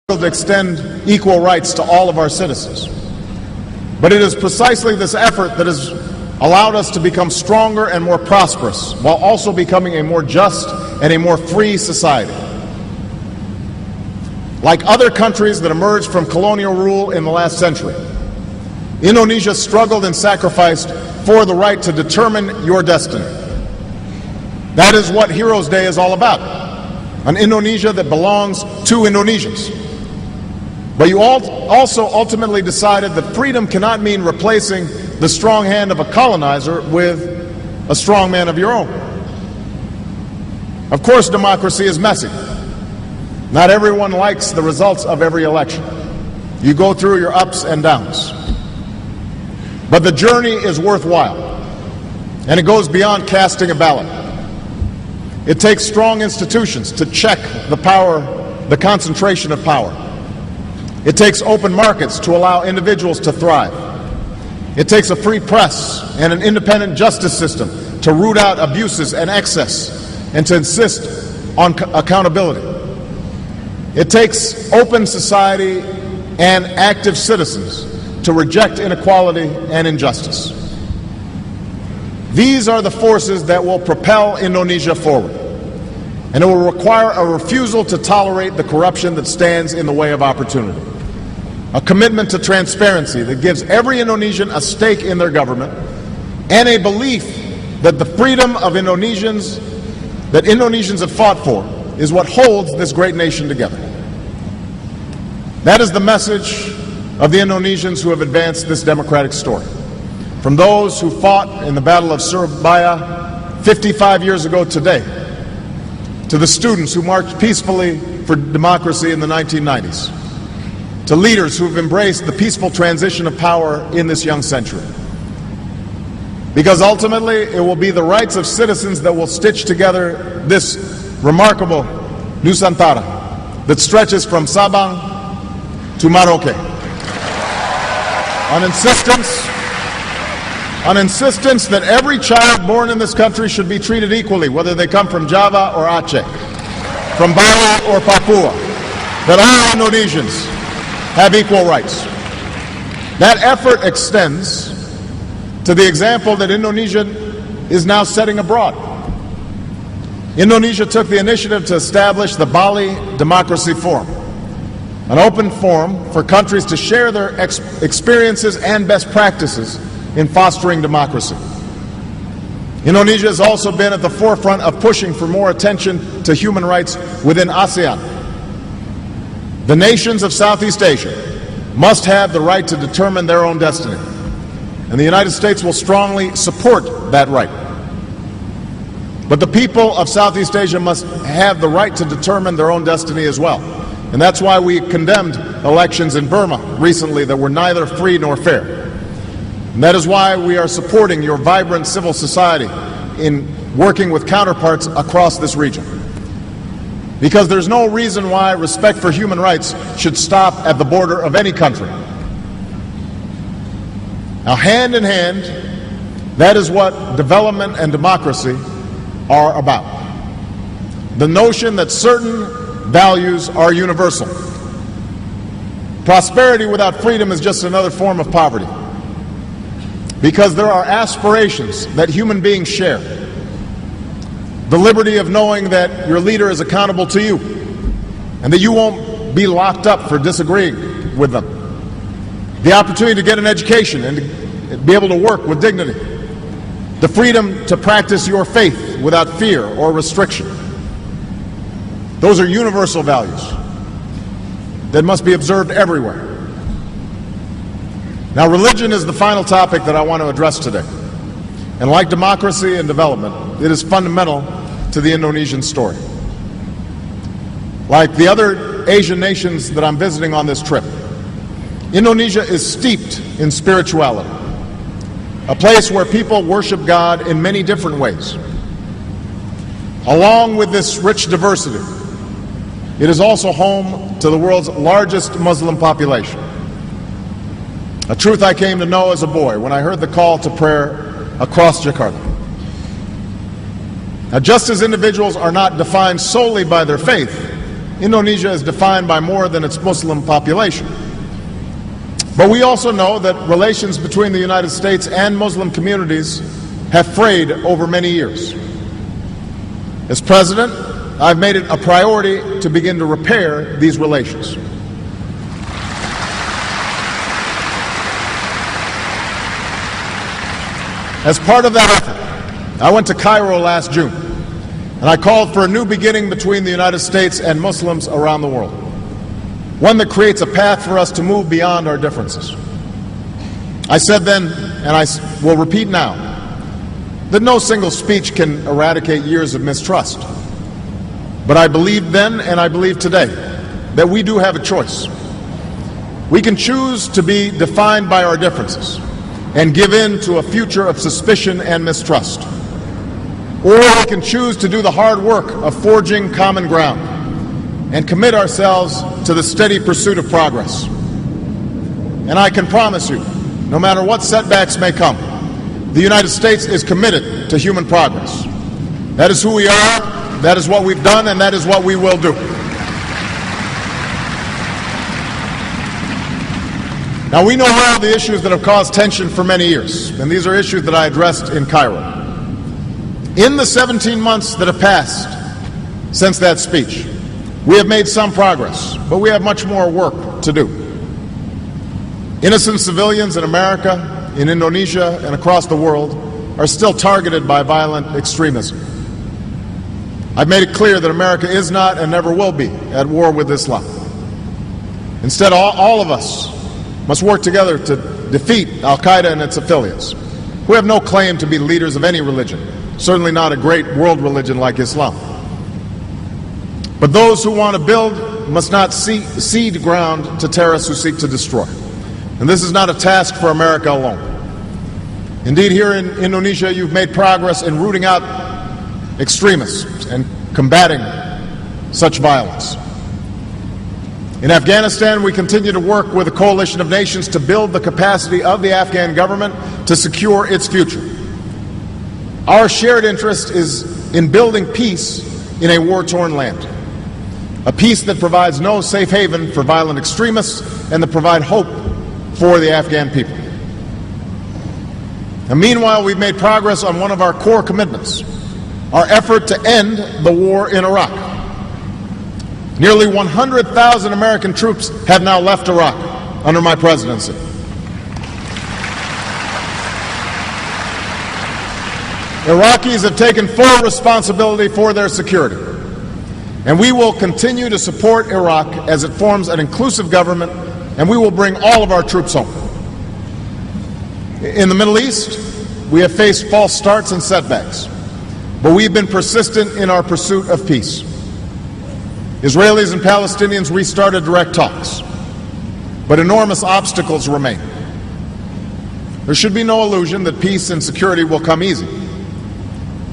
to extend equal rights to all of our citizens. But it is precisely this effort that has allowed us to become stronger and more prosperous, while also becoming a more just and a more free society. Like other countries that emerged from colonial rule in the last century, Indonesia struggled and sacrificed for the right to determine your destiny. That is what Heroes Day is all about, an Indonesia that belongs to Indonesians. But you also ultimately decided that freedom cannot mean replacing the strong hand of a colonizer with a strong man of your own. Of course, democracy is messy. Not everyone likes the results of every election. You go through your ups and downs. But the journey is worthwhile, and it goes beyond casting a ballot. It takes strong institutions to check the concentration of power. It takes open markets to allow individuals to thrive. It takes a free press and an independent justice system to root out abuses and excess and to insist on accountability. It takes open society and active citizens to reject inequality and injustice. These are the forces that will propel Indonesia forward, and it will require a refusal to tolerate the corruption that stands in the way of opportunity. A commitment to transparency that gives every Indonesian a stake in their government, and a belief that the freedom of Indonesians have fought for is what holds this great nation together. That is the message of the Indonesians who have advanced this democratic story. From those who fought in the Battle of Surabaya 55 years ago today, to the students who marched peacefully for democracy in the 1990s, to leaders who have embraced the peaceful transition of power in this young century. Because ultimately, it will be the rights of citizens that will stitch together this remarkable Nusantara that stretches from Sabang to Merauke. On insistence that every child born in this country should be treated equally, whether they come from Java or Aceh, from Bali or Papua, that all Indonesians have equal rights. That effort extends to the example that Indonesia is now setting abroad. Indonesia took the initiative to establish the Bali Democracy Forum, an open forum for countries to share their experiences and best practices in fostering democracy. Indonesia has also been at the forefront of pushing for more attention to human rights within ASEAN. The nations of Southeast Asia must have the right to determine their own destiny, and the United States will strongly support that right. But the people of Southeast Asia must have the right to determine their own destiny as well. And that's why we condemned elections in Burma recently that were neither free nor fair. And that is why we are supporting your vibrant civil society in working with counterparts across this region. Because there's no reason why respect for human rights should stop at the border of any country. Now, hand in hand, that is what development and democracy are about. The notion that certain values are universal. Prosperity without freedom is just another form of poverty. Because there are aspirations that human beings share. The liberty of knowing that your leader is accountable to you, and that you won't be locked up for disagreeing with them. The opportunity to get an education and to be able to work with dignity. The freedom to practice your faith without fear or restriction. Those are universal values that must be observed everywhere. Now, religion is the final topic that I want to address today. And like democracy and development, it is fundamental to the Indonesian story. Like the other Asian nations that I'm visiting on this trip, Indonesia is steeped in spirituality, a place where people worship God in many different ways. Along with this rich diversity, it is also home to the world's largest Muslim population. A truth I came to know as a boy when I heard the call to prayer across Jakarta. Now, just as individuals are not defined solely by their faith, Indonesia is defined by more than its Muslim population. But we also know that relations between the United States and Muslim communities have frayed over many years. As president, I've made it a priority to begin to repair these relations. As part of that effort, I went to Cairo last June, and I called for a new beginning between the United States and Muslims around the world, one that creates a path for us to move beyond our differences. I said then, and I will repeat now, that no single speech can eradicate years of mistrust. But I believed then, and I believe today, that we do have a choice. We can choose to be defined by our differences and give in to a future of suspicion and mistrust. Or we can choose to do the hard work of forging common ground and commit ourselves to the steady pursuit of progress. And I can promise you, no matter what setbacks may come, the United States is committed to human progress. That is who we are, that is what we've done, and that is what we will do. Now, we know all the issues that have caused tension for many years, and these are issues that I addressed in Cairo. In the 17 months that have passed since that speech, we have made some progress, but we have much more work to do. Innocent civilians in America, in Indonesia, and across the world are still targeted by violent extremism. I've made it clear that America is not and never will be at war with Islam. Instead, all of us must work together to defeat Al-Qaeda and its affiliates, who have no claim to be leaders of any religion, certainly not a great world religion like Islam. But those who want to build must not cede ground to terrorists who seek to destroy. And this is not a task for America alone. Indeed, here in Indonesia, you've made progress in rooting out extremists and combating such violence. In Afghanistan, we continue to work with a coalition of nations to build the capacity of the Afghan government to secure its future. Our shared interest is in building peace in a war-torn land, a peace that provides no safe haven for violent extremists and that provide hope for the Afghan people. And meanwhile, we've made progress on one of our core commitments, our effort to end the war in Iraq. Nearly 100,000 American troops have now left Iraq under my presidency. Iraqis have taken full responsibility for their security, and we will continue to support Iraq as it forms an inclusive government, and we will bring all of our troops home. In the Middle East, we have faced false starts and setbacks, but we've been persistent in our pursuit of peace. Israelis and Palestinians restarted direct talks, but enormous obstacles remain. There should be no illusion that peace and security will come easy,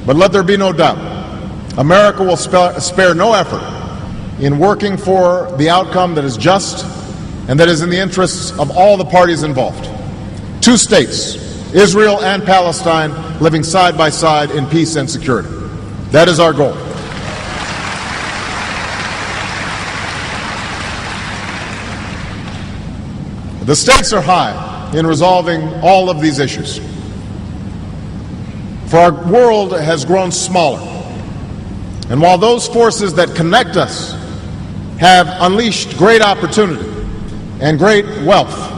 but let there be no doubt, America will spare no effort in working for the outcome that is just and that is in the interests of all the parties involved. Two states, Israel and Palestine, living side by side in peace and security. That is our goal. The stakes are high in resolving all of these issues. For our world has grown smaller. And while those forces that connect us have unleashed great opportunity and great wealth,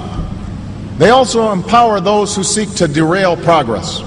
they also empower those who seek to derail progress.